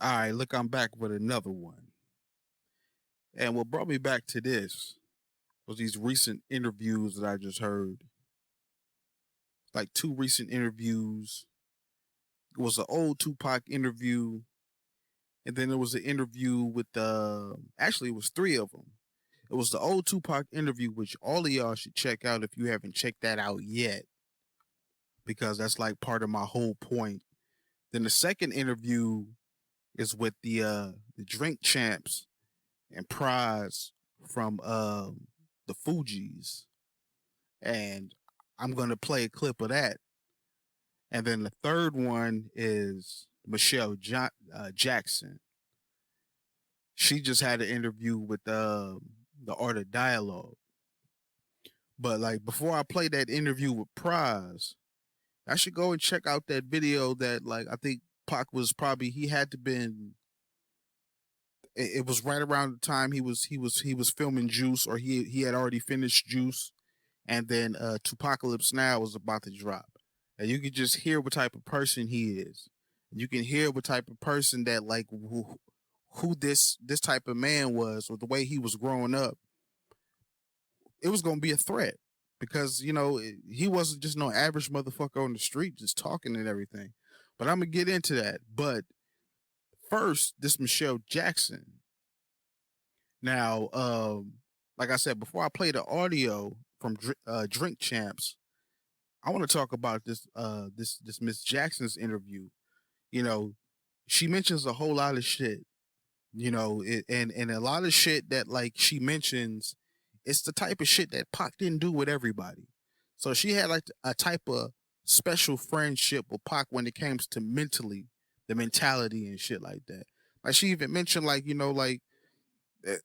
All right, look, I'm back with another one. And what brought me back to this was these recent interviews that I just heard. Like two recent interviews. It was an old Tupac interview, and then there was an interview with actually it was three of them. It was the old Tupac interview, which all of y'all should check out if you haven't checked that out yet, because that's like part of my whole point. Then the second interview is with the drink champs and Pras from the Fugees, and I'm gonna play a clip of that. And then the third one is Jackson. She just had an interview with the Art of Dialogue. But like before I play that interview with Prize, I should go and check out that video that like I think Pac was probably he had to been it was right around the time he was filming Juice, or he had already finished Juice, and then Tupacalypse Now was about to drop, and you can just hear what type of person he is. You can hear what type of person that like who this type of man was, or the way he was growing up. It was gonna be a threat because he wasn't just no average motherfucker on the street just talking and everything. But I'm gonna get into that. But first, this Michelle Jackson. Now, like I said before, I play the audio from Drink Champs. I want to talk about this Miss Jackson's interview. You know, she mentions a whole lot of shit. And a lot of shit that like she mentions, it's the type of shit that Pac didn't do with everybody. So she had like a type of special friendship with Pac when it comes to mentally, the mentality and shit like that. Like she even mentioned like like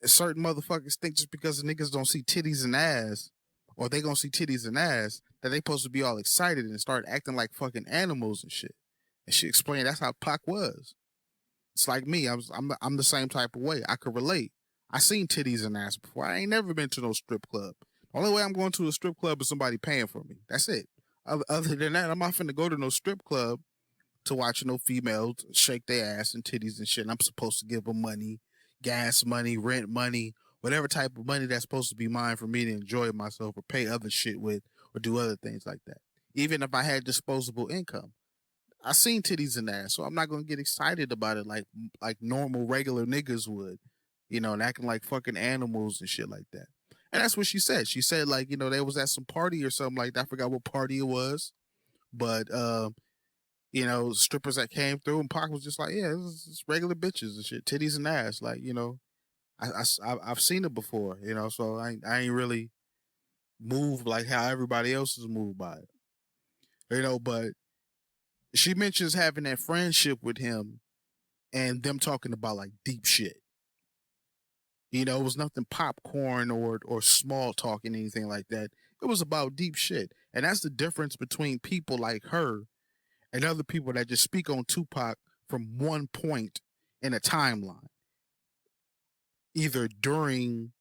certain motherfuckers think just because the niggas don't see titties and ass, or they gonna see titties and ass, that they supposed to be all excited and start acting like fucking animals and shit. And she explained that's how Pac was. It's like me. I'm the same type of way. I could relate. I seen titties and ass before. I ain't never been to no strip club. The only way I'm going to a strip club is somebody paying for me. That's it. Other than that, I'm not finna go to no strip club to watch no females shake their ass and titties and shit. And I'm supposed to give them money, gas money, rent money, whatever type of money that's supposed to be mine for me to enjoy myself or pay other shit with or do other things like that. Even if I had disposable income. I seen titties and ass, so I'm not gonna get excited about it like normal regular niggas would, and acting like fucking animals and shit like that. And that's what she said. She said like they was at some party or something like that. I forgot what party it was, but strippers that came through and Pac was just like, yeah, it's regular bitches and shit, titties and ass. Like I've seen it before, so I ain't really moved like how everybody else is moved by it, but she mentions having that friendship with him and them talking about like deep shit. It was nothing popcorn or small talking anything like that. It was about deep shit. And that's the difference between people like her and other people that just speak on Tupac from one point in a timeline, either during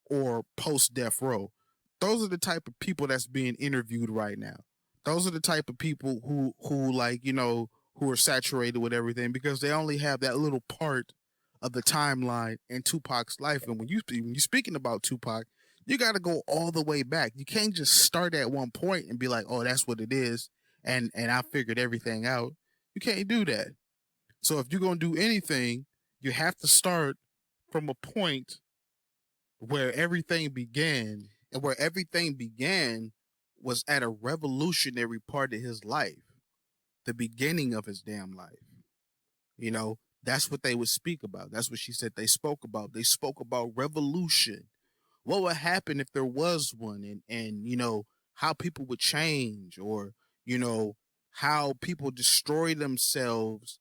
or post death row. Those are the type of people that's being interviewed right now. Those are the type of people who like, who are saturated with everything because they only have that little part of the timeline in Tupac's life. And when you're speaking about Tupac, you got to go all the way back. You can't just start at one point and be like, "Oh, that's what it is," and I figured everything out. You can't do that. So if you're gonna do anything, you have to start from a point where everything began, and where everything began was at a revolutionary part of his life, the beginning of his damn life. That's what they would speak about. That's what she said they spoke about. They spoke about revolution. What would happen if there was one, and how people would change, or you know how people destroy themselves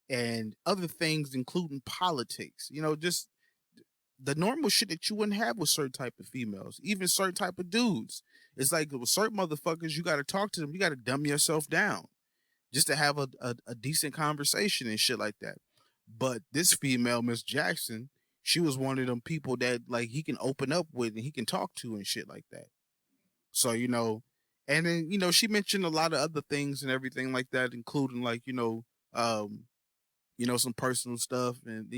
and other things, including politics. Just the normal shit that you wouldn't have with certain type of females, even certain type of dudes. It's like with certain motherfuckers, you got to talk to them. You got to dumb yourself down just to have a decent conversation and shit like that. But this female, Miss Jackson, she was one of them people that like he can open up with and he can talk to and shit like that. So and then she mentioned a lot of other things and everything like that, including like um some personal stuff and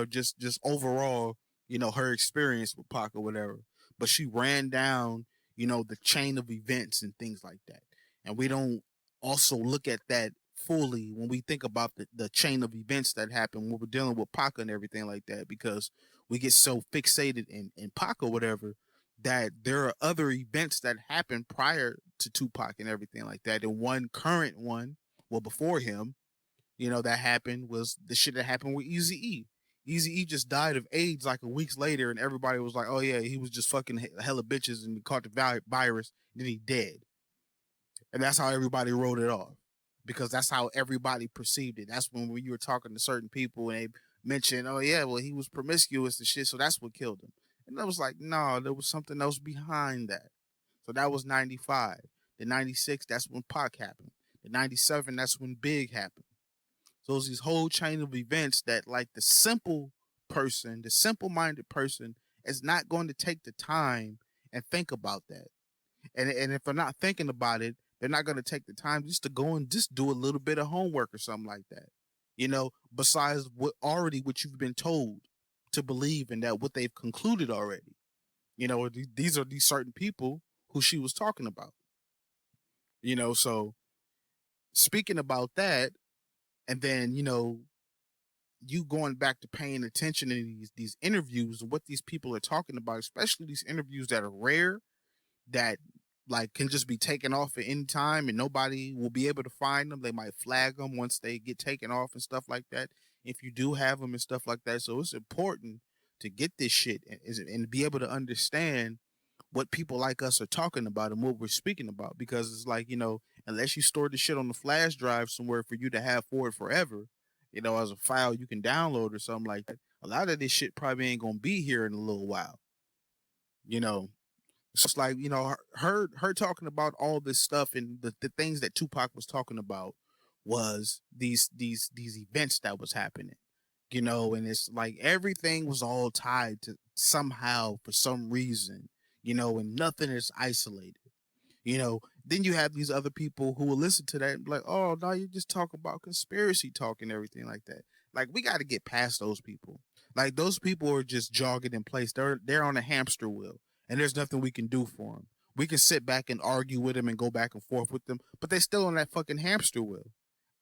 just overall, her experience with Pac or whatever. But she ran down, the chain of events and things like that. And we don't also look at that fully when we think about the chain of events that happen when we're dealing with Pac and everything like that, because we get so fixated in Pac or whatever that there are other events that happened prior to Tupac and everything like that. And one current one, well, before him, that happened was the shit that happened with Easy E. Easy E just died of AIDS like a week later, and everybody was like, "Oh yeah, he was just fucking hella bitches and he caught the virus, and then he dead." And that's how everybody wrote it off, because that's how everybody perceived it. That's when you were talking to certain people and they mentioned, "Oh yeah, well he was promiscuous and shit, so that's what killed him." And I was like, "No, there was something else behind that." So that was '95. The '96, that's when Pac happened. The '97, that's when Big happened. So it's these whole chain of events that, like, the simple person, the simple minded person, is not going to take the time and think about that. And if they're not thinking about it, they're not going to take the time just to go and just do a little bit of homework or something like that. Besides what you've been told to believe, and that what they've concluded already. These are these certain people who she was talking about. So speaking about that, and then you going back to paying attention to these interviews and what these people are talking about, especially these interviews that are rare, that like can just be taken off at any time and nobody will be able to find them. They might flag them once they get taken off and stuff like that, if you do have them and stuff like that. So it's important to get this shit and be able to understand what people like us are talking about and what we're speaking about, because it's like, unless you store the shit on the flash drive somewhere for you to have for it forever, as a file you can download or something like that, a lot of this shit probably ain't gonna be here in a little while. you know so it's like, her talking about all this stuff, and the things that Tupac was talking about was these events that was happening, and it's like everything was all tied to somehow for some reason, and nothing is isolated. Then you have these other people who will listen to that and be like, "Oh, now you just talk about conspiracy talk and everything like that." Like, we got to get past those people. Like, those people are just jogging in place. They're on a hamster wheel, and there's nothing we can do for them. We can sit back and argue with them and go back and forth with them, but they're still on that fucking hamster wheel,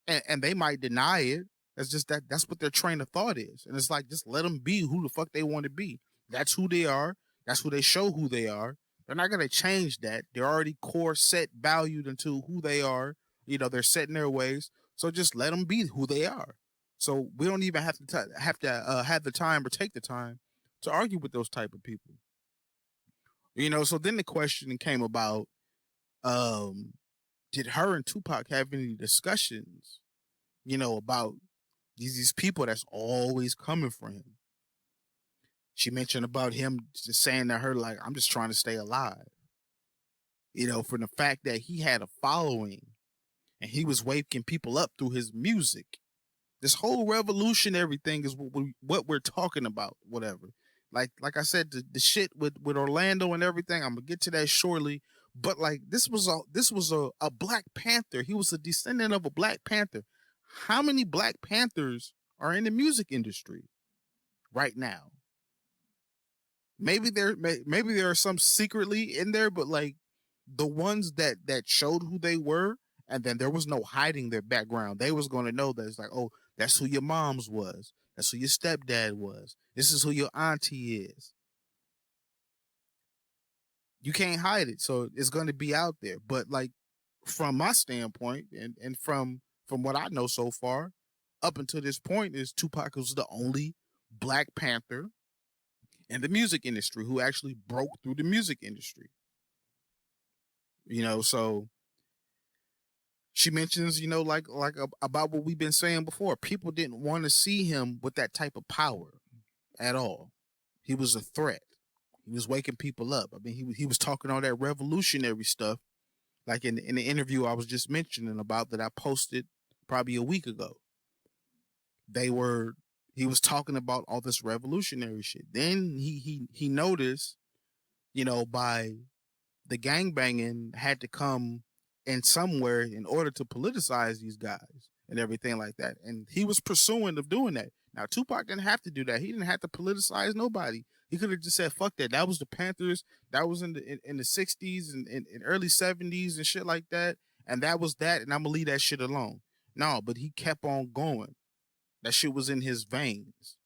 and they might deny it. It's just that's what their train of thought is, and it's like, just let them be who the fuck they want to be. That's who they are. That's who they show who they are. They're not gonna change that. They're already core set valued into who they are. They're set in their ways. So just let them be who they are. So we don't even have to have the time or take the time to argue with those type of people. So then the question came about: um, did her and Tupac have any discussions? About these people that's always coming for him. She mentioned about him just saying to her, like, "I'm just trying to stay alive." For the fact that he had a following and he was waking people up through his music. This whole revolutionary thing is what we're talking about, whatever. Like I said, the shit with Orlando and everything, I'm gonna get to that shortly. But like, this was a Black Panther. He was a descendant of a Black Panther. How many Black Panthers are in the music industry right now? Maybe there are some secretly in there, but like, the ones that showed who they were, and then there was no hiding their background. They was going to know that it's like, "Oh, that's who your mom's was. That's who your stepdad was. This is who your auntie is." You can't hide it, so it's going to be out there. But like, from my standpoint, and from what I know so far, up until this point, is Tupac was the only Black Panther in the music industry who actually broke through the music industry. So she mentions, about what we've been saying before. People didn't want to see him with that type of power at all. He was a threat. He was waking people up. I mean, he was talking all that revolutionary stuff, like in the interview I was just mentioning about that I posted probably a week ago. They were He was talking about all this revolutionary shit. Then he noticed, by the gang banging had to come in somewhere in order to politicize these guys. and everything like that. And he was pursuing of doing that. Now Tupac didn't have to do that. He didn't have to politicize nobody. He could have just said, "Fuck that." That was the Panthers. That was in the '60s and in early '70s and shit like that. And that was that. And I'm gonna leave that shit alone. No, but he kept on going. That shit was in his veins.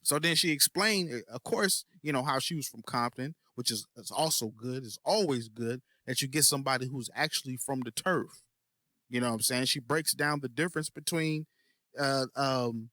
So then she explained, of course, how she was from Compton, which is also good. It's always good that you get somebody who's actually from the turf. You know what I'm saying? She breaks down the difference between, uh, um,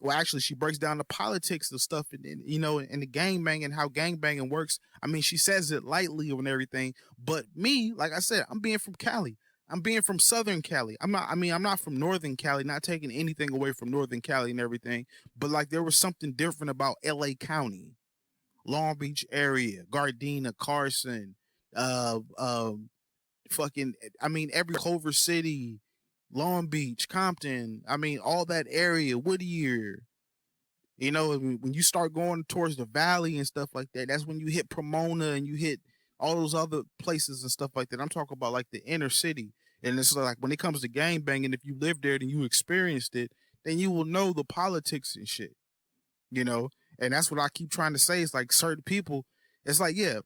well, actually, she breaks down the politics of stuff and the gangbang and how gangbanging works. I mean, she says it lightly and everything, but me, like I said, I'm being from Cali. I'm being from Southern Cali. I'm not. I mean, I'm not from Northern Cali. Not taking anything away from Northern Cali and everything, but like there was something different about L.A. County, Long Beach area, Gardena, Carson, fucking. I mean, every Culver City, Long Beach, Compton. I mean, all that area, Whittier. When you start going towards the valley and stuff like that, that's when you hit Pomona and you hit all those other places and stuff like that. I'm talking about like the inner city. And it's like when it comes to gang banging, if you live there and you experienced it, then you will know the politics and shit, you know? And that's what I keep trying to say. It's like certain people, it's like, yeah,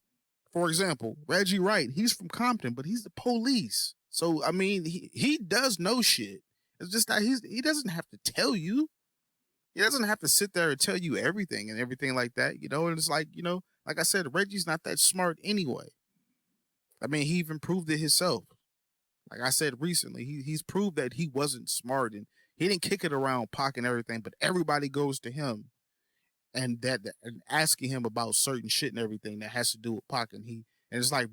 for example, Reggie Wright, he's from Compton, but he's the police. So, I mean, he does know shit. It's just that he doesn't have to tell you. He doesn't have to sit there and tell you everything and everything like that. And it's like, like I said, Reggie's not that smart anyway. I mean, he even proved it himself. Like I said recently, he's proved that he wasn't smart and he didn't kick it around Pac and everything, but everybody goes to him and asking him about certain shit and everything that has to do with Pac, and it's like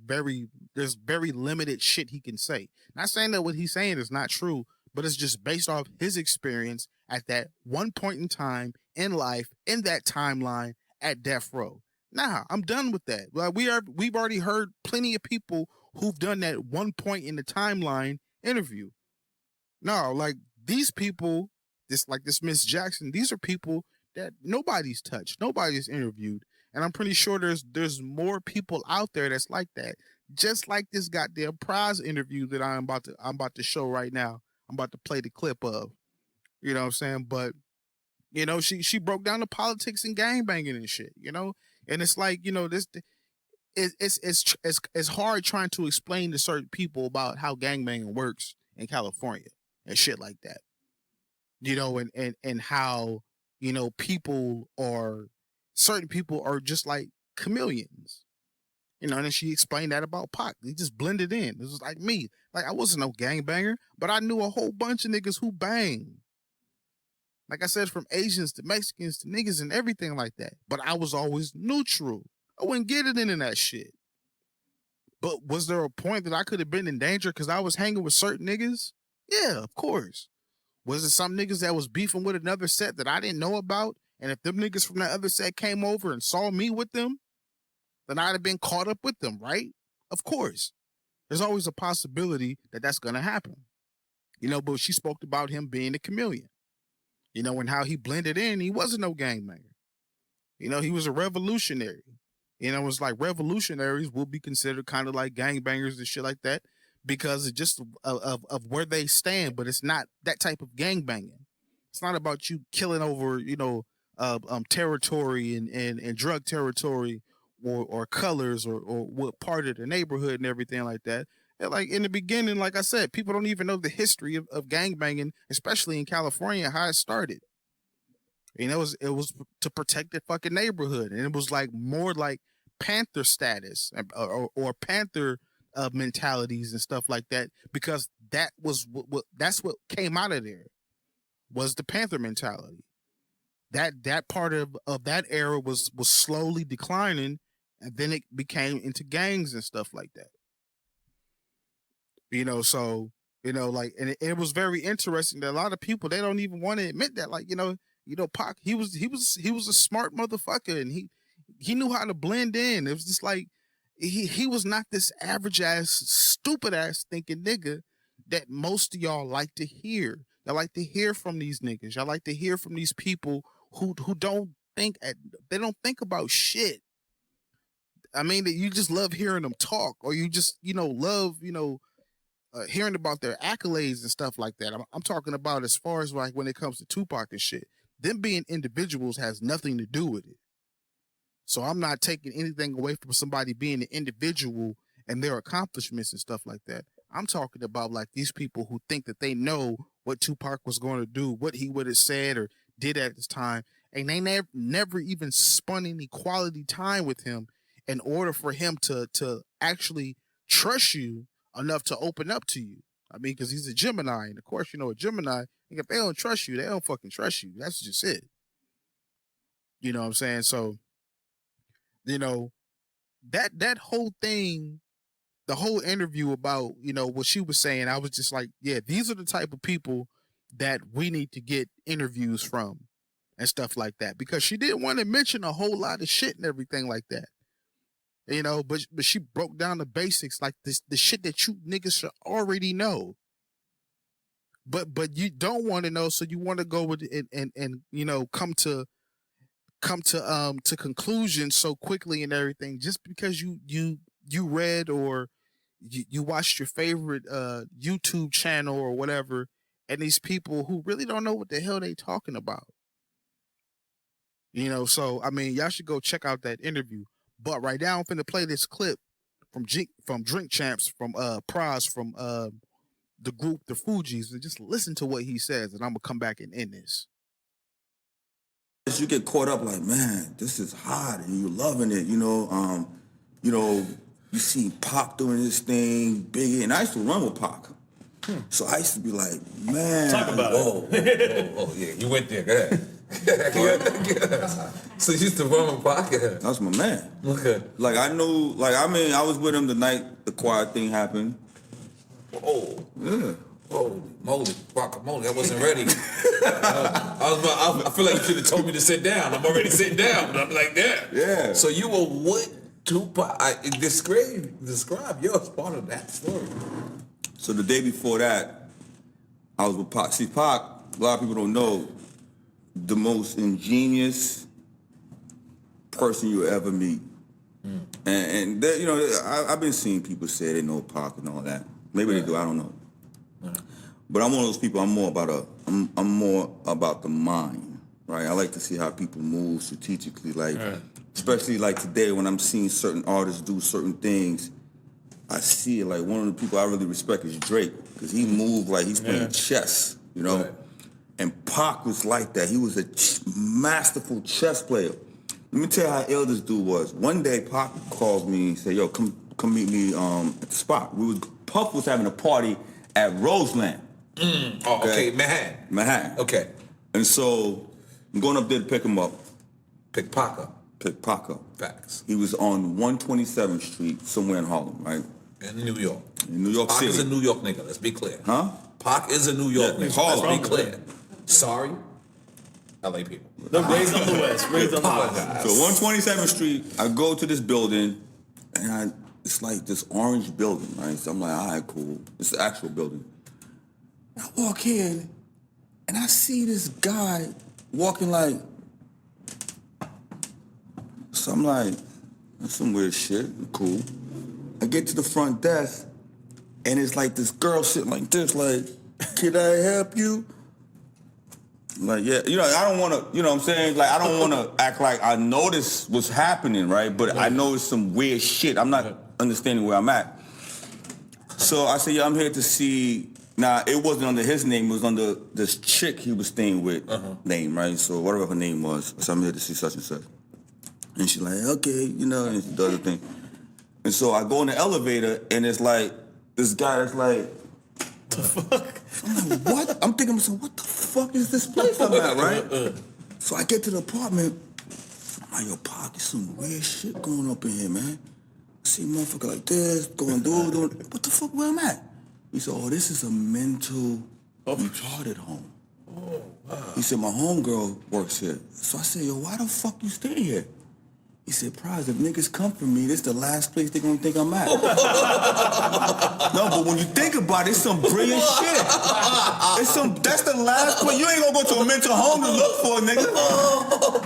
there's very limited shit he can say. Not saying that what he's saying is not true, but it's just based off his experience at that one point in time in life, in that timeline at death row. Nah, I'm done with that. Like we've already heard plenty of people who've done that one point in the timeline interview. No, like these people, this Miss Jackson, these are people that nobody's touched, nobody's interviewed, and I'm pretty sure there's more people out there that's like that. Just like this goddamn Pras interview that I'm about to show right now. I'm about to play the clip of. You know what I'm saying? But she broke down the politics and gang banging and shit. And it's like this. It's hard trying to explain to certain people about how gangbanging works in California and shit like that. And how people are certain people are just like chameleons. And then she explained that about Pac. He just blended in. This was like me. Like I wasn't no gangbanger, but I knew a whole bunch of niggas who bang. Like I said, from Asians to Mexicans to niggas and everything like that. But I was always neutral. I wouldn't get it into that shit. But was there a point that I could have been in danger because I was hanging with certain niggas? Yeah, of course. Was it some niggas that was beefing with another set that I didn't know about? And if them niggas from that other set came over and saw me with them, then I'd have been caught up with them, right? Of course. There's always a possibility that that's going to happen. But she spoke about him being a chameleon. And how he blended in, he wasn't no gangbanger. He was a revolutionary. It's like revolutionaries will be considered kind of like gangbangers and shit like that because it's just of where they stand, but it's not that type of gangbanging. It's not about you killing over, territory and drug territory or colors or what part of the neighborhood and everything like that. And like in the beginning, like I said, people don't even know the history of gangbanging, especially in California, how it started. It was to protect the fucking neighborhood, and it was like more like Panther status or Panther mentalities and stuff like that because that was that's what came out of there was the Panther mentality. That part of that era was slowly declining, and then it became into gangs and stuff like that. So like, and it was very interesting that a lot of people they don't even want to admit that, like Pac, he was a smart motherfucker, and he knew how to blend in. It was just like he was not this average ass, stupid ass thinking nigga that most of y'all like to hear. Y'all like to hear from these niggas. Y'all like to hear from these people who don't they don't think about shit. I mean, that you just love hearing them talk, or you just love hearing about their accolades and stuff like that. I'm talking about as far as like when it comes to Tupac and shit. Them being individuals has nothing to do with it. So I'm not taking anything away from somebody being an individual and their accomplishments and stuff like that. I'm talking about like these people who think that they know what Tupac was going to do, what he would have said or did at this time, and they never even spun any quality time with him in order for him to actually trust you enough to open up to you. I mean, because he's a Gemini, and of course, you know, a Gemini, if they don't trust you, they don't fucking trust you. That's just it. You know what I'm saying? So, you know, that whole thing, the whole interview about, you know, what she was saying, I was just like, yeah, these are the type of people that we need to get interviews from and stuff like that. Because she didn't want to mention a whole lot of shit and everything like that. You know, but she broke down the basics, like the shit that you niggas should already know. But you don't want to know, so you want to go with it and you know come to conclusions so quickly and everything just because you read or you watched your favorite YouTube channel or whatever, and these people who really don't know what the hell they talking about. You know, so I mean, y'all should go check out that interview. But right now, I'm finna play this clip from Drink Champs from Pras from the group the Fugees, and just listen to what he says, and I'm gonna come back and end this. You get caught up like, man, this is hot, and you're loving it, you know. You see Pac doing this thing, Biggie, and I used to run with Pac. So I used to be like, man, talk about it. Oh, yeah, you went there. Go ahead. So you used to run with Pac. That's my man. Okay. Like I knew, like I mean, I was with him the night the quiet thing happened. Oh. Yeah. Holy moly, guacamole, I wasn't ready. I feel like you should have told me to sit down. I'm already sitting down, but I'm like, damn. Yeah. So you were what? Tupac? Describe yours, part of that story. So the day before that, I was with Pac. See, Pac, a lot of people don't know, the most ingenious person you ever meet. And you know, I've been seeing people say they know Pac and all that. Maybe they do, I don't know. But I'm one of those people. I'm more about the mind, right? I like to see how people move strategically, like especially like today when I'm seeing certain artists do certain things. I see it. Like one of the people I really respect is Drake because he moved like he's playing chess, you know. Right. And Pac was like that. He was a masterful chess player. Let me tell you how ill this dude was. One day Pac calls me and said, "Yo, come meet me at the spot." Puff was having a party at Roseland. Oh, okay, Manhattan. Okay. And so I'm going up there to pick him up. Pick Pac up. Facts. He was on 127th Street, somewhere in Harlem, right? In New York. In New York Pac City. Pac is a New York nigga, let's be clear. Huh? Pac is a New York nigga, Harlem. let's be clear. Sorry, LA people. Raised on the West. Raised on the West. So 127th Street, I go to this building, and it's like this orange building, right? So I'm like, all right, cool. It's the actual building. I walk in, and I see this guy walking like, so I'm like, that's some weird shit, cool. I get to the front desk, and it's like this girl sitting like this, like, can I help you? I'm like, yeah, you know, I don't want to, you know what I'm saying? Like, I don't want to act like I notice what's happening, right? But I know it's some weird shit. I'm not understanding where I'm at. So I said, yeah, I'm here to see. Now, it wasn't under his name. It was under this chick he was staying with name, right? So whatever her name was. So I'm here to see such and such. And she's like, okay, you know, and she does the thing. And so I go in the elevator, and it's like, this guy that's like, the fuck? I'm like, what? I'm thinking, what the fuck is this place I'm at, right? So I get to the apartment. I'm like, yo, Pac, there's some weird shit going up in here, man. I see a motherfucker like this, doing, what the fuck, where I'm at? He said, oh, this is a mental retarded home. Oh, wow. He said, my homegirl works here. So I said, yo, why the fuck you stay here? He said, Pras, if niggas come for me, this is the last place they're gonna think I'm at. No, but when you think about it, it's some brilliant shit. That's the last place. You ain't gonna go to a mental home to look for a nigga.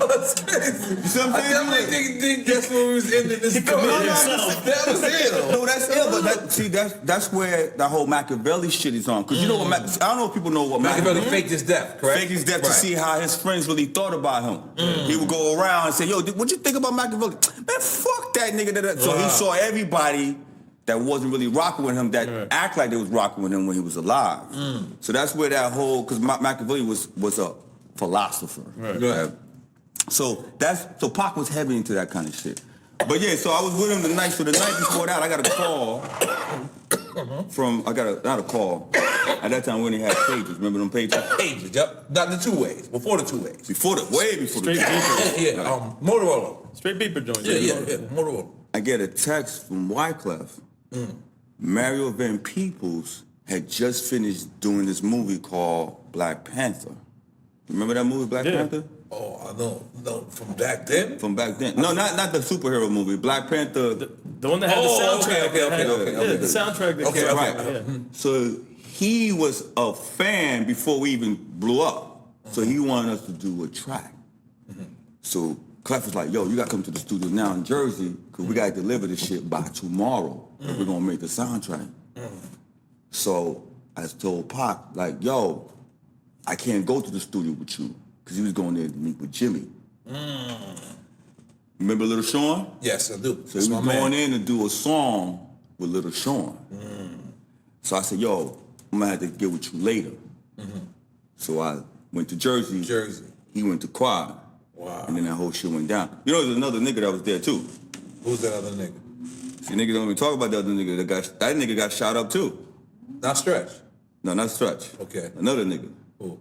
That's crazy. You see what I'm saying? I definitely think that's where we was ending this story. That was it. No, that's it. But that's where the whole Machiavelli shit is on. Because you know what? I don't know if people know what Machiavelli faked his death, correct? Faked his death to see how his friends really thought about him. He would go around and say, "Yo, what'd you think about Machiavelli?" Man, fuck that nigga. So he saw everybody that wasn't really rocking with him that act like they was rocking with him when he was alive. So that's where that whole, because Machiavelli was a philosopher. Right? So Pac was heavy into that kind of shit. But yeah, so I was with him the night before that, I got a call not a call. At that time, we only had pages. Remember them pages? Pages, yep. Not the 2-ways. Before the 2-ways. Way before Straight the beeper. Yeah, Motorola. Straight beeper joint. Yeah, Motorola. I get a text from Wyclef. Mario Van Peebles had just finished doing this movie called Black Panther. Remember that movie, Black Panther? Oh, I know. No, from back then? From back then. No, not the superhero movie. Black Panther. The one that had the soundtrack. Okay. The soundtrack. Okay. So he was a fan before we even blew up. So he wanted us to do a track. So Clef was like, yo, you got to come to the studio now in Jersey because we got to deliver this shit by tomorrow if we're going to make the soundtrack. So I told Pac, like, yo, I can't go to the studio with you because he was going there to meet with Jimmy. Remember Little Sean? Yes, I do. So he was going in to do a song with Little Sean. So I said, yo, I'm going to have to get with you later. So I went to Jersey. He went to Quad. Wow. And then that whole shit went down. You know, there's another nigga that was there too. Who's that other nigga? See, niggas don't even talk about the other nigga. That nigga got shot up too. Not Stretch. No, not Stretch. Okay. Another nigga. Who?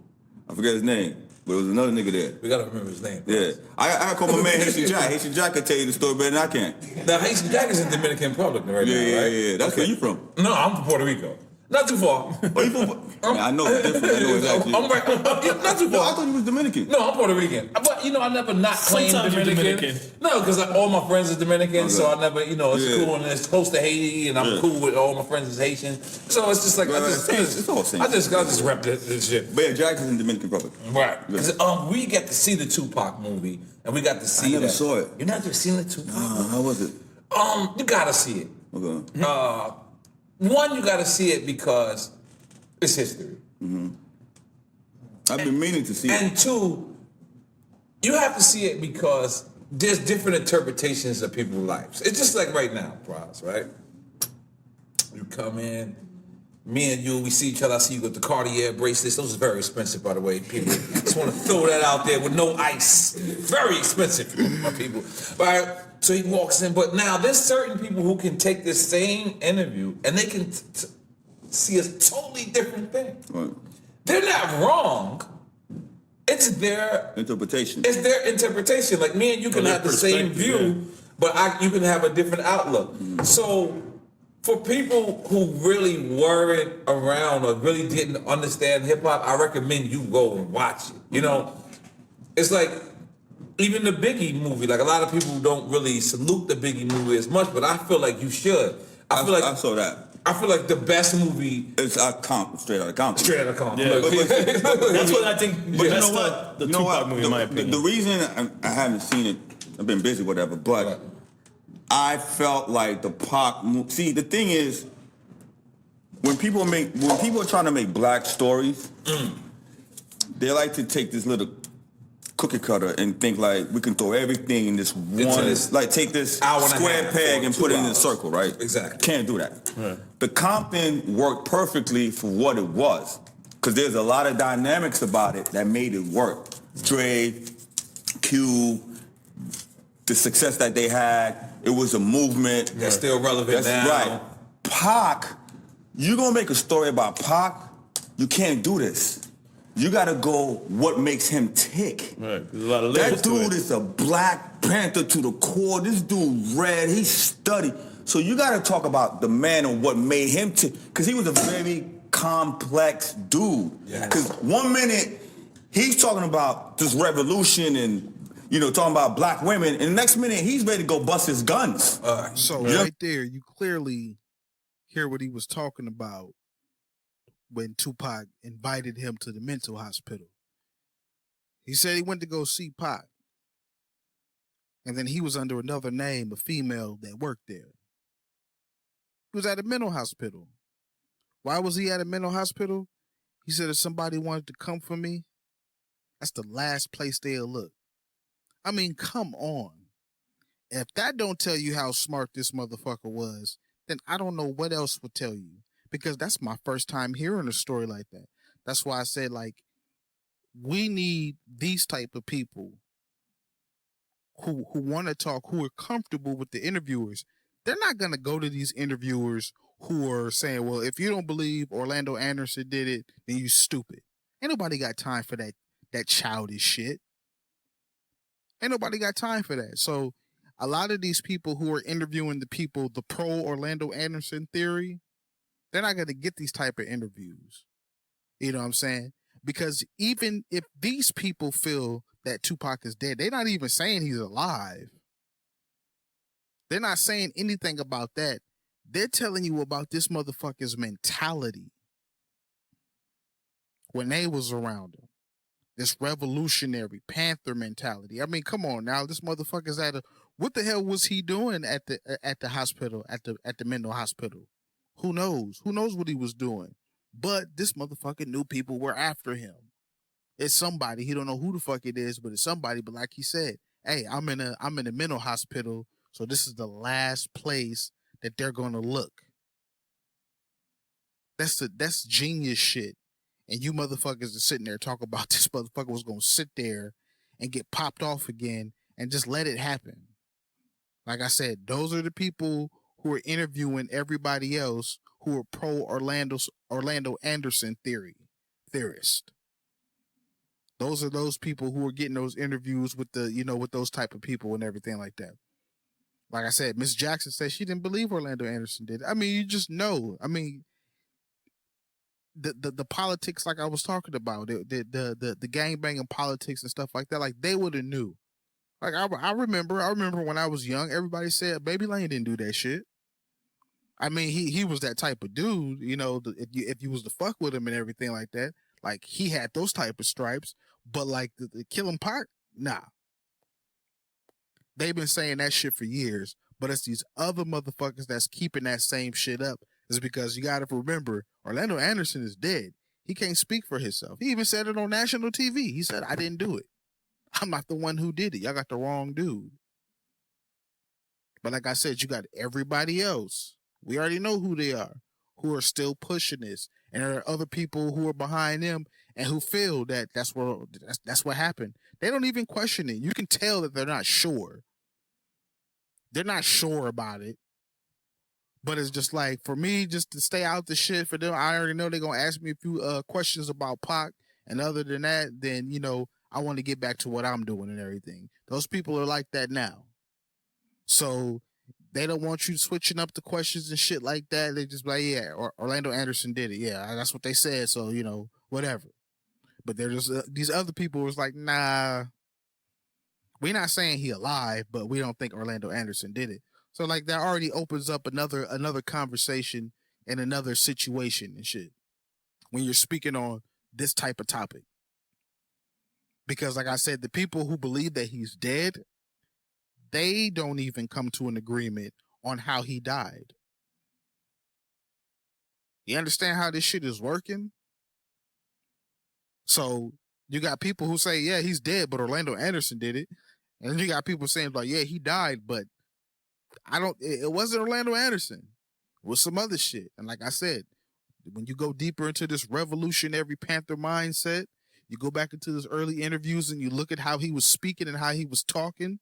I forget his name, but it was another nigga there. We gotta remember his name. Yeah. I call my man Haitian Jack. Haitian Jack can tell you the story better than I can. Now, Haitian Jack is in Dominican Republic right now, right? Yeah. That's where you from. No, I'm from Puerto Rico. Not too far. Oh, you from? I know it's different. I know exactly. I'm right. Not too No, I far. thought you was Dominican. No, I'm Puerto Rican. But, I never not claimed Sometimes you're Dominican. Dominican. No, because all my friends are Dominican, so I never, it's Yeah. cool and it's close to Haiti, and I'm cool with all my friends is Haitian. So it's just like, It's all the same. I just rep this shit. But yeah, Jack is in Dominican Republic. Right. Because we get to see the Tupac movie, and we got to see I never saw it. You never seen the Tupac movie? How was it? You gotta see it. Okay. One, you gotta see it because it's history. I've been meaning to see it. And two, you have to see it because there's different interpretations of people's lives. It's just like right now, Pras, right? You come in, me and you, we see each other. I see you with the Cartier bracelets. Those are very expensive, by the way. People just want to throw that out there with no ice. Very expensive, my people. Right? So he walks in, but now there's certain people who can take this same interview and they can see a totally different thing. Right. They're not wrong. It's their Interpretation. It's their interpretation. Like me and you can have the same view, but you can have a different outlook. So for people who really weren't around or really didn't understand hip hop, I recommend you go and watch it. It's like even the Biggie movie. Like a lot of people don't really salute the Biggie movie as much, but I feel like you should. I saw that. I feel like the best movie. It's straight out of Compton. Straight out of Compton. Yeah. Look, That's what I think. But That's you know what? the Tupac movie, in my opinion. The reason I haven't seen it, I've been busy, whatever, but Right. I felt like the Pac movie. See, the thing is, when people are trying to make black stories, they like to take this little cookie cutter and think like we can throw everything in this one, this like take this hour and a square half peg or and 2 put it in a hours. circle, right? Exactly. Can't do that. The Compton worked perfectly for what it was, because there's a lot of dynamics about it that made it work. Dre, Q, the success that they had, it was a movement. That's still relevant now. Right. Pac, you gonna make a story about Pac, you can't do this. You gotta go what makes him tick. Right, there's a lot of That layers to dude it. is a Black Panther to the core. This dude red, he's studied. So you gotta talk about the man and what made him tick, because he was a very complex dude. Yes. Because 1 minute, he's talking about this revolution and talking about black women, and the next minute he's ready to go bust his guns. So right there, you clearly hear what he was talking about when Tupac invited him to the mental hospital. He said he went to go see Pac, and then he was under another name, a female that worked there. He was at a mental hospital. Why was he at a mental hospital? He said if somebody wanted to come for me, that's the last place they'll look. I mean, come on. If that don't tell you how smart this motherfucker was, then I don't know what else would tell you. Because that's my first time hearing a story like that. That's why I said, like, we need these type of people who want to talk, who are comfortable with the interviewers. They're not going to go to these interviewers who are saying, well, if you don't believe Orlando Anderson did it, then you stupid. Ain't nobody got time for that childish shit. Ain't nobody got time for that. So a lot of these people who are interviewing the people, the pro Orlando Anderson theory, they're not going to get these type of interviews. You know what I'm saying? Because even if these people feel that Tupac is dead, they're not even saying he's alive. They're not saying anything about that. They're telling you about this motherfucker's mentality when they was around him. This revolutionary Panther mentality. I mean, come on now. This motherfucker's what the hell was he doing at the hospital, at the mental hospital? Who knows? Who knows what he was doing? But this motherfucker knew people were after him. It's somebody. He don't know who the fuck it is, but it's somebody. But like he said, hey, I'm in a mental hospital, so this is the last place that they're gonna look. That's genius shit. And you motherfuckers are sitting there talking about this motherfucker was gonna sit there and get popped off again and just let it happen. Like I said, those are the people who are interviewing everybody else who are pro Orlando Anderson theorist. Those are those people who are getting those interviews with with those type of people and everything like that. Like I said, Miss Jackson said she didn't believe Orlando Anderson did. I mean, you just know. I mean, the politics, like I was talking about, the gang banging politics and stuff like that. Like they would have knew. Like I remember when I was young, everybody said Baby Lane didn't do that shit. I mean, he was that type of dude, if you was to fuck with him and everything like that, like he had those type of stripes, but like the killing Pac, nah. They've been saying that shit for years, but it's these other motherfuckers that's keeping that same shit up. Is because you got to remember, Orlando Anderson is dead. He can't speak for himself. He even said it on national TV. He said, I didn't do it. I'm not the one who did it. Y'all got the wrong dude. But like I said, you got everybody else. We already know who they are, who are still pushing this. And there are other people who are behind them and who feel that that's what happened. They don't even question it. You can tell that they're not sure. They're not sure about it. But it's just like, for me, just to stay out the shit for them, I already know they're going to ask me a few questions about Pac. And other than that, then, I want to get back to what I'm doing and everything. Those people are like that now. So they don't want you switching up the questions and shit like that. They just be like, yeah, Orlando Anderson did it. Yeah, that's what they said. So, whatever. But they're just, these other people was like, nah, we're not saying he alive, but we don't think Orlando Anderson did it. So like that already opens up another conversation and another situation and shit when you're speaking on this type of topic. Because like I said, the people who believe that he's dead, they don't even come to an agreement on how he died. You understand how this shit is working? So you got people who say, yeah, he's dead, but Orlando Anderson did it. And then you got people saying like, yeah, he died, but it wasn't Orlando Anderson. It was some other shit. And like I said, when you go deeper into this revolutionary Panther mindset, you go back into those early interviews and you look at how he was speaking and how he was talking.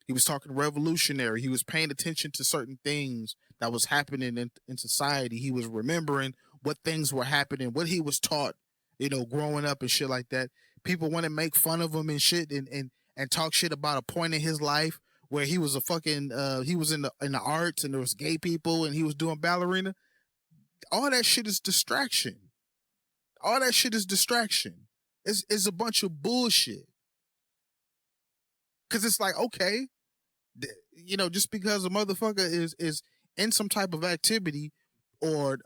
He was talking revolutionary. He was paying attention to certain things that was happening in society. He was remembering what things were happening, what he was taught, growing up and shit like that. People want to make fun of him and shit and talk shit about a point in his life where he was he was in the arts and there was gay people and he was doing ballerina. All that shit is distraction. All that shit is distraction. It's a bunch of bullshit. Because it's like, okay, just because a motherfucker is in some type of activity or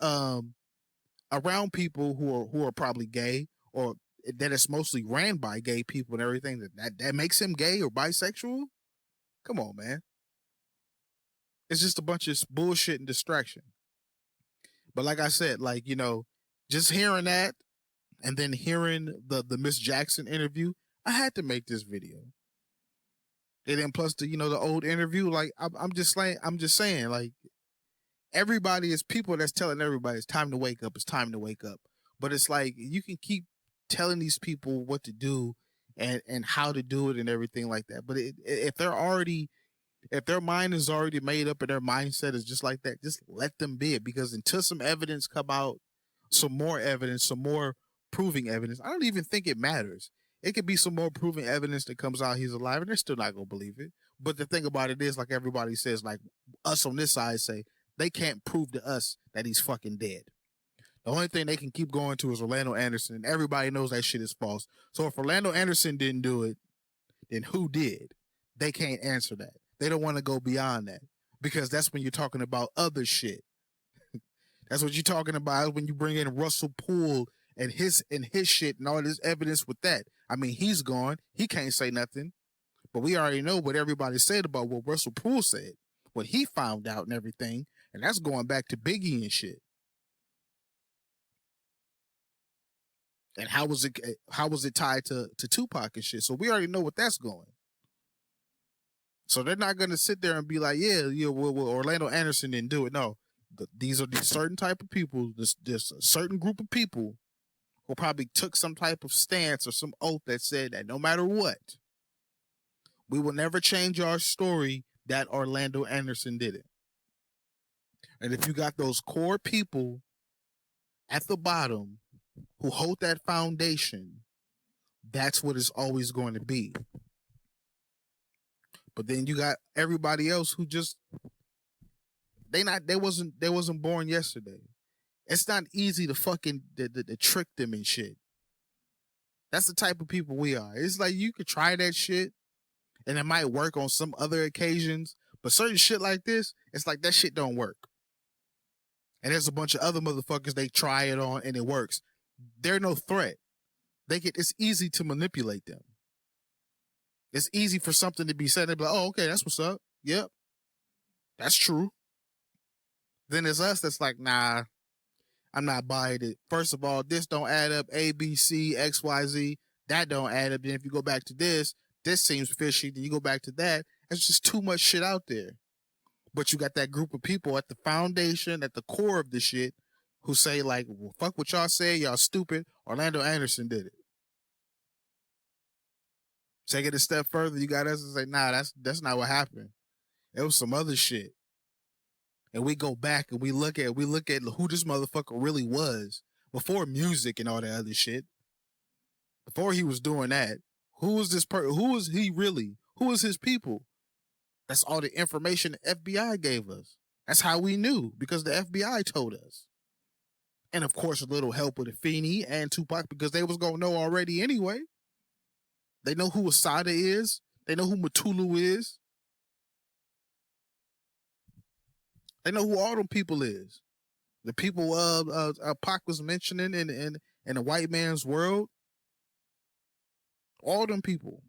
around people who are probably gay, or that it's mostly ran by gay people and everything, that makes him gay or bisexual. Come on, man. It's just a bunch of bullshit and distraction. But like I said, like, just hearing that and then hearing the Miss Jackson interview, I had to make this video. And then plus the old interview, like I'm just saying, like, everybody is people that's telling everybody it's time to wake up, it's time to wake up. But it's like you can keep telling these people what to do and how to do it and everything like that. But if their mind is already made up and their mindset is just like that, just let them be it. Because until some evidence come out, some more evidence, some more proving evidence, I don't even think it matters. It could be some more proving evidence that comes out he's alive, and they're still not gonna believe it. But the thing about it is, like everybody says, like us on this side say, they can't prove to us that he's fucking dead. The only thing they can keep going to is Orlando Anderson, and everybody knows that shit is false. So if Orlando Anderson didn't do it, then who did? They can't answer that. They don't want to go beyond that, because that's when you're talking about other shit. That's what you're talking about when you bring in Russell Poole and his shit and all this evidence with that. I mean, he's gone. He can't say nothing. But we already know what everybody said about what Russell Poole said, what he found out and everything. And that's going back to Biggie and shit. And how was it tied to Tupac and shit? So we already know what that's going. So they're not going to sit there and be like, well, Orlando Anderson didn't do it. No, these are these certain type of people, this a certain group of people who probably took some type of stance or some oath that said that no matter what, we will never change our story that Orlando Anderson did it. And if you got those core people at the bottom who hold that foundation, that's what it's always going to be. But then you got everybody else who just they wasn't born yesterday. It's not easy to fucking to trick them and shit. That's the type of people we are. It's like you could try that shit and it might work on some other occasions, but certain shit like this, it's like that shit don't work. And there's a bunch of other motherfuckers they try it on and it works. They're no threat. It's easy to manipulate them. It's easy for something to be said. They'd be like, oh, okay, that's what's up. Yep. That's true. Then it's us that's like, nah, I'm not buying it. First of all, this don't add up. A, B, C, X, Y, Z. That don't add up. Then if you go back to this seems fishy. Then you go back to that. It's just too much shit out there. But you got that group of people at the foundation, at the core of the shit, who say like, well, fuck what y'all say. Y'all stupid. Orlando Anderson did it. Take it a step further. You got us to say, nah, that's not what happened. It was some other shit. And we go back and we look at who this motherfucker really was before music and all that other shit. Before he was doing that, who was this person? Who was he really? Who was his people? That's all the information the FBI gave us. That's how we knew, because the FBI told us. And of course, a little help with Afeni and Tupac, because they was gonna know already anyway. They know who Asada is. They know who Matulu is. They know who all them people is. The people Pac was mentioning in the white man's world. All them people.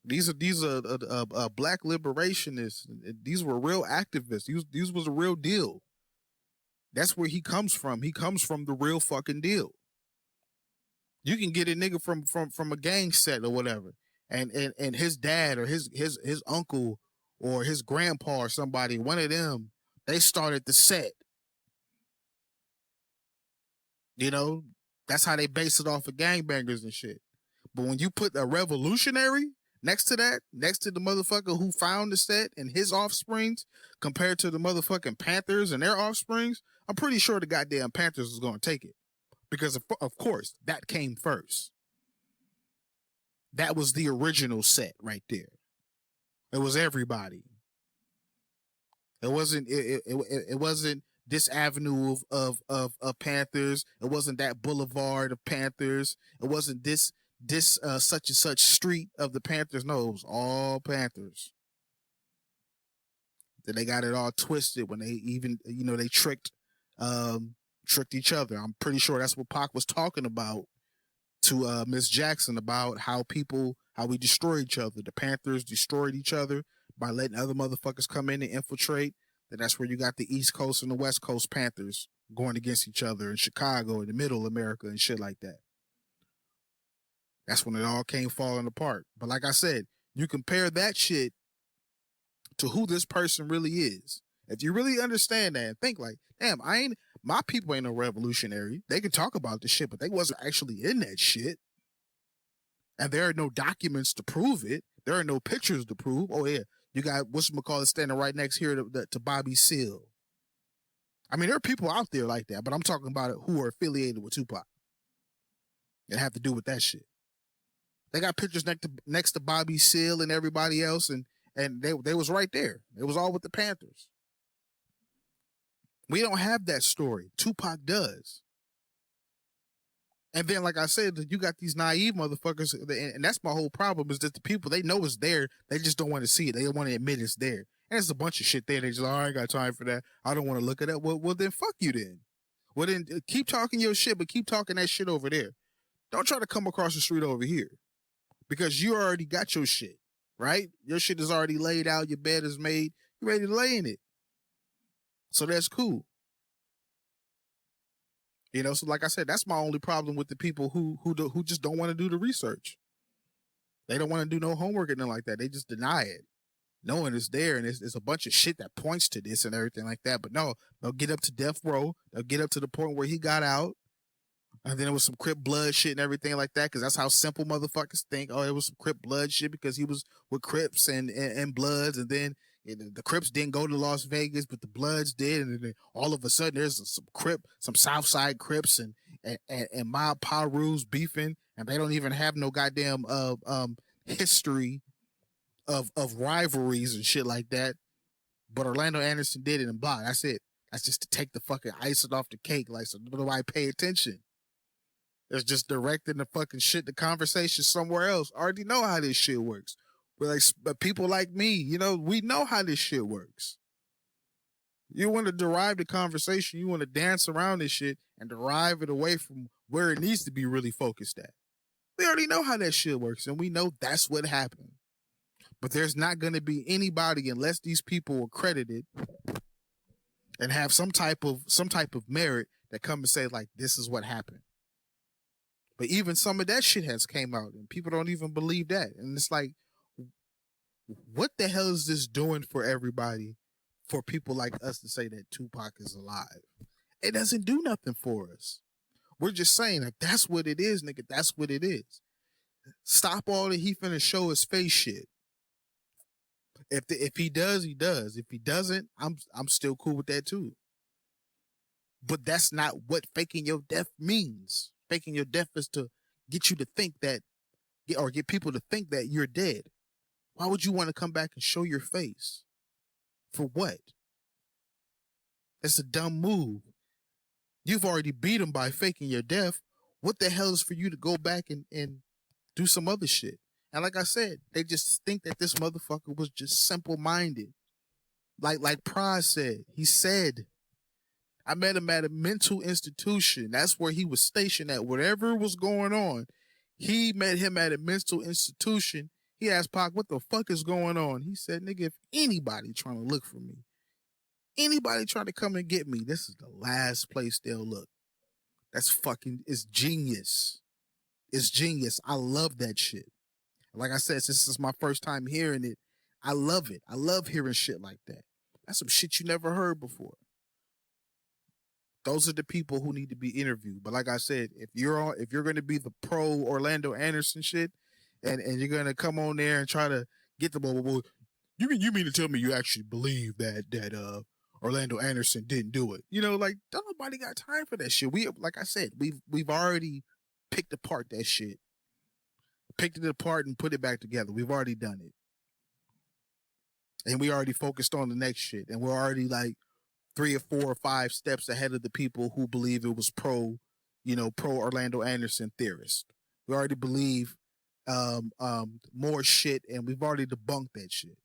These are black liberationists. These were real activists. These was a real deal. That's where he comes from. He comes from the real fucking deal. You can get a nigga from a gang set or whatever, and his dad or his uncle or his grandpa or somebody, one of them, they started the set. You know, that's how they base it off of gangbangers and shit. But when you put a revolutionary next to that, next to the motherfucker who found the set and his offsprings, compared to the motherfucking Panthers and their offsprings, I'm pretty sure the goddamn Panthers is going to take it. Because, of course, that came first. That was the original set right there. It was everybody. It wasn't this avenue of Panthers. It wasn't that boulevard of Panthers. It wasn't this this such and such street of the Panthers. No, it was all Panthers. Then they got it all twisted when they even, they tricked each other. I'm pretty sure that's what Pac was talking about to Miss Jackson, about how we destroy each other. The Panthers destroyed each other by letting other motherfuckers come in and infiltrate. Then that's where you got the East Coast and the West Coast Panthers going against each other in Chicago, in the middle America and shit like that. That's when it all came falling apart. But like I said, you compare that shit to who this person really is. If you really understand that and think like, damn, my people ain't no revolutionary. They can talk about this shit, but they wasn't actually in that shit. And there are no documents to prove it. There are no pictures to prove. Oh yeah, you got whatchamacallit standing right next here to Bobby Seale. I mean, there are people out there like that, but I'm talking about it who are affiliated with Tupac and have to do with that shit. They got pictures next to Bobby Seale and everybody else, and they was right there. It was all with the Panthers. We don't have that story. Tupac does. And then, like I said, you got these naive motherfuckers, and that's my whole problem, is that the people, they know it's there, they just don't want to see it. They don't want to admit it's there. And there's a bunch of shit there. They just, I ain't got time for that. I don't want to look at that. Well, then fuck you then. Well, then keep talking your shit, but keep talking that shit over there. Don't try to come across the street over here, because you already got your shit, right? Your shit is already laid out. Your bed is made. You're ready to lay in it. So that's cool. So like I said, that's my only problem with the people who just don't want to do the research. They don't want to do no homework and nothing like that. They just deny it, knowing it's there, and it's a bunch of shit that points to this and everything like that. But no, they'll get up to death row. They'll get up to the point where he got out, and then it was some Crip blood shit and everything like that, because that's how simple motherfuckers think. Oh, it was some Crip blood shit because he was with Crips and Bloods, and then the Crips didn't go to Las Vegas, but the Bloods did, and then all of a sudden there's some Southside Crips and Mob Pirus beefing, and they don't even have no goddamn history of rivalries and shit like that. But Orlando Anderson did it and blah. That's it. That's just to take the fucking icing off the cake, like, so nobody pay attention. It's just directing the fucking shit, the conversation somewhere else. I already know how this shit works. But people like me, we know how this shit works. You want to derive the conversation, you want to dance around this shit and derive it away from where it needs to be really focused at. We already know how that shit works, and we know that's what happened. But there's not going to be anybody, unless these people are credited and have some type of merit, that come and say, like, this is what happened. But even some of that shit has came out, and people don't even believe that. And it's like, what the hell is this doing for everybody, for people like us to say that Tupac is alive? It doesn't do nothing for us. We're just saying, like, that's what it is, nigga. That's what it is. Stop all the he finna show his face shit. If he does, he does. If he doesn't, I'm still cool with that too. But that's not what faking your death means. Faking your death is to get you to think that, or get people to think that you're dead. Why would you want to come back and show your face? For what? That's a dumb move. You've already beat him by faking your death. What the hell is for you to go back and do some other shit? And like I said, they just think that this motherfucker was just simple-minded. Like Pras said. He said, I met him at a mental institution. That's where he was stationed at. Whatever was going on, he met him at a mental institution. He asked Pac, what the fuck is going on? He said, nigga, if anybody trying to look for me, anybody trying to come and get me, this is the last place they'll look. It's genius. It's genius. I love that shit. Like I said, since this is my first time hearing it, I love it. I love hearing shit like that. That's some shit you never heard before. Those are the people who need to be interviewed. But like I said, if you're going to be the pro Orlando Anderson shit, and you're going to come on there and try to get the ball, you mean to tell me you actually believe that Orlando Anderson didn't do it? Like, don't nobody got time for that shit. Like I said, we've already picked apart that shit. Picked it apart and put it back together. We've already done it. And we already focused on the next shit. And we're already like 3 or 4 or 5 steps ahead of the people who believe it was pro Orlando Anderson theorists. We already believe more shit, and we've already debunked that shit.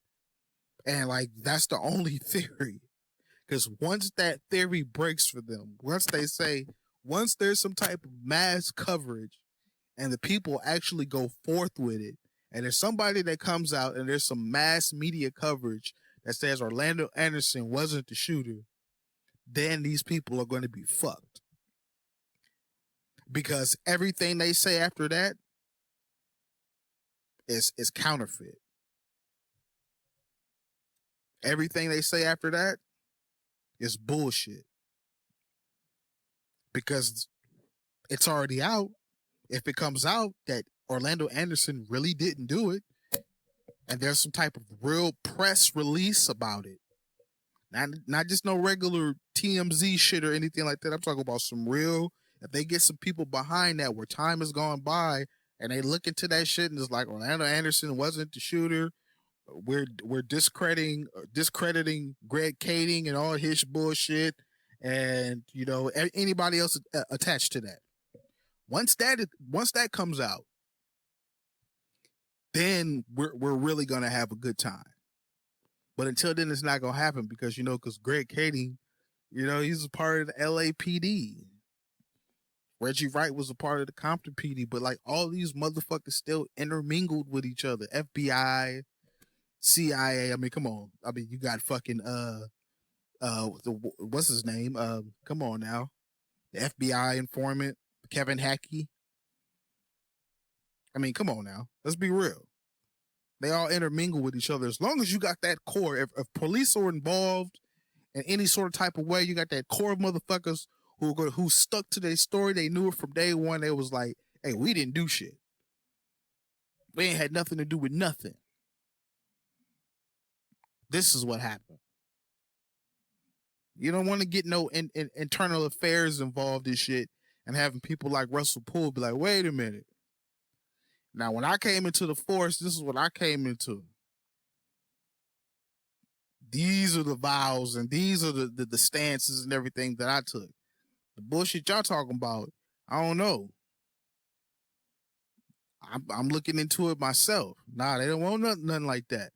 And like that's the only theory. Because once that theory breaks for them, once there's some type of mass coverage and the people actually go forth with it, and there's somebody that comes out and there's some mass media coverage that says Orlando Anderson wasn't the shooter, then these people are going to be fucked. Because everything they say after that is counterfeit. Everything they say after that is bullshit. Because it's already out. If it comes out that Orlando Anderson really didn't do it, and there's some type of real press release about it, not just no regular TMZ shit or anything like that. I'm talking about some real. If they get some people behind that where time has gone by and they look into that shit and it's like Orlando Anderson wasn't the shooter, we're discrediting Greg Kading and all his bullshit, and anybody else attached to that. Once that comes out, then we're really gonna have a good time. But until then, it's not gonna happen because Greg Kading, he's a part of the LAPD. Reggie Wright was a part of the Compton PD, but like all these motherfuckers still intermingled with each other. FBI, CIA. I mean, come on. I mean, you got fucking what's his name? Come on now, the FBI informant Kevin Hackey. I mean, come on now. Let's be real. They all intermingle with each other. As long as you got that core, if police are involved in any sort of type of way, you got that core of motherfuckers who stuck to their story. They knew it from day one. They was like, hey, we didn't do shit. We ain't had nothing to do with nothing. This is what happened. You don't want to get no internal affairs involved in shit and having people like Russell Poole be like, wait a minute. Now, when I came into the force, this is what I came into. These are the vows and these are the stances and everything that I took. The bullshit y'all talking about, I don't know. I'm looking into it myself. Nah, they don't want nothing like that.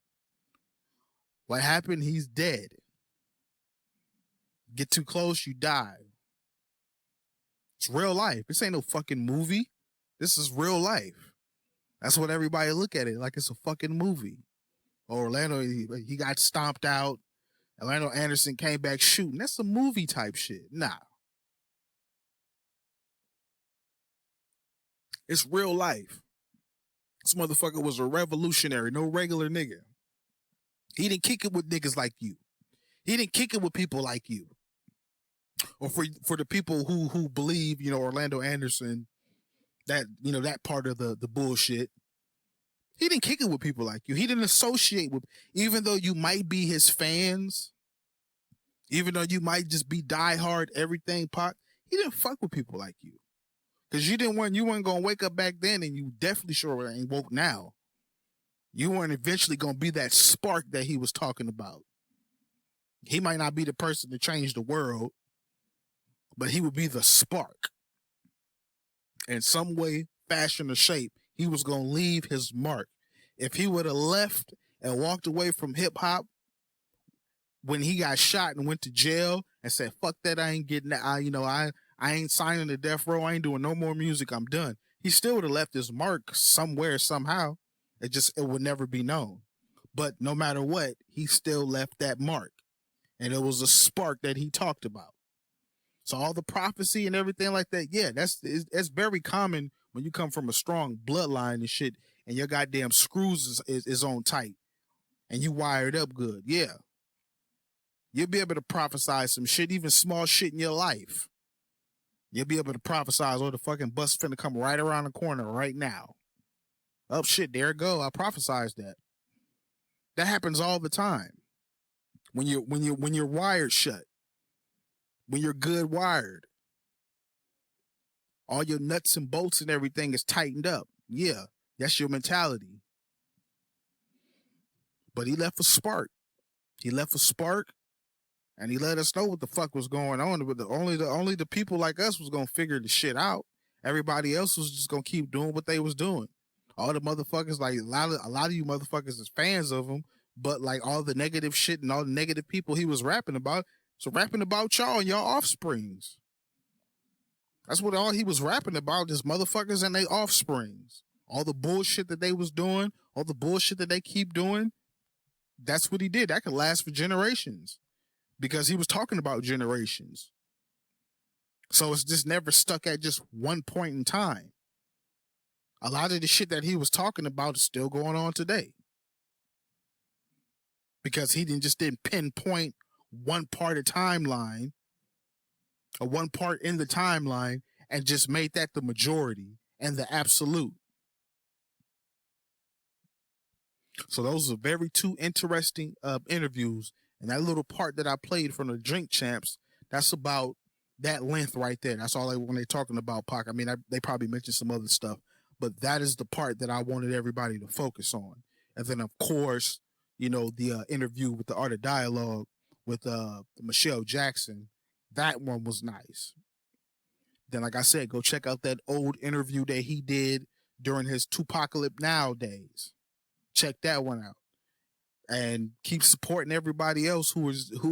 What happened? He's dead. Get too close, you die. It's real life. This ain't no fucking movie. This is real life. That's what everybody look at it like it's a fucking movie. Orlando, he got stomped out. Orlando Anderson came back shooting. That's a movie type shit. Nah. It's real life. This motherfucker was a revolutionary, no regular nigga. He didn't kick it with niggas like you. He didn't kick it with people like you. Or for the people who believe, Orlando Anderson, that, that part of the bullshit. He didn't kick it with people like you. He didn't associate with, even though you might be his fans, even though you might just be diehard everything Pac, he didn't fuck with people like you. Because you weren't gonna wake up back then, and you definitely sure ain't woke now. You weren't eventually gonna be that spark that he was talking about. He might not be the person to change the world, but he would be the spark. In some way, fashion, or shape, he was gonna leave his mark. If he would have left and walked away from hip hop when he got shot and went to jail and said, "Fuck that, I ain't getting that. I ain't signing the death row. I ain't doing no more music. I'm done." He still would have left his mark somewhere, somehow. It would never be known. But no matter what, he still left that mark. And it was a spark that he talked about. So all the prophecy and everything like that, yeah, that's very common when you come from a strong bloodline and shit, and your goddamn screws is on tight, and you wired up good. Yeah, you'll be able to prophesy some shit, even small shit in your life. You'll be able to prophesy, oh, the fucking bus finna come right around the corner right now. Oh shit, there it go. I prophesized that. That happens all the time. When you're wired shut, when you're good wired, all your nuts and bolts and everything is tightened up. Yeah, that's your mentality. But he left a spark. He left a spark, and he let us know what the fuck was going on. But only the people like us was gonna figure the shit out. Everybody else was just gonna keep doing what they was doing. All the motherfuckers, like a lot of you motherfuckers is fans of him, but like all the negative shit and all the negative people he was rapping about, so rapping about y'all and y'all offsprings. That's what all he was rapping about, is motherfuckers and their offsprings. All the bullshit that they was doing, all the bullshit that they keep doing, that's what he did. That could last for generations because he was talking about generations. So it's just never stuck at just one point in time. A lot of the shit that he was talking about is still going on today because he didn't pinpoint one part of timeline or one part in the timeline and just made that the majority and the absolute. So those are very two interesting interviews. And that little part that I played from the Drink Champs, that's about that length right there. That's all when they're talking about Pac. I mean, they probably mentioned some other stuff, but that is the part that I wanted everybody to focus on. And then, of course, the interview with the Art of Dialogue with Michelle Jackson, that one was nice. Then, like I said, go check out that old interview that he did during his Tupacalypse Now days. Check that one out. And keep supporting everybody else who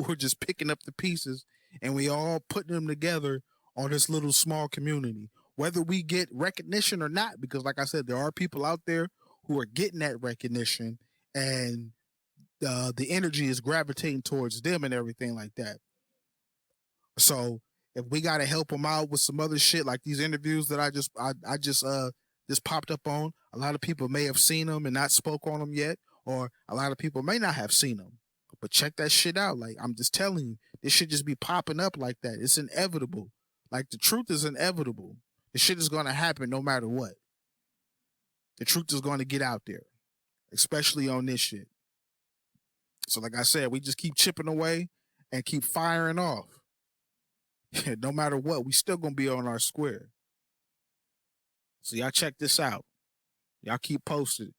are just picking up the pieces, and we all putting them together on this little small community. Whether we get recognition or not, because like I said, there are people out there who are getting that recognition, and the energy is gravitating towards them and everything like that. So if we got to help them out with some other shit, like these interviews that I just popped up on, a lot of people may have seen them and not spoke on them yet, or a lot of people may not have seen them. But check that shit out. Like, I'm just telling you, this should just be popping up like that. It's inevitable. Like, the truth is inevitable. The shit is going to happen no matter what. The truth is going to get out there, especially on this shit. So like I said, we just keep chipping away and keep firing off. No matter what, we still going to be on our square. So y'all check this out. Y'all keep posted.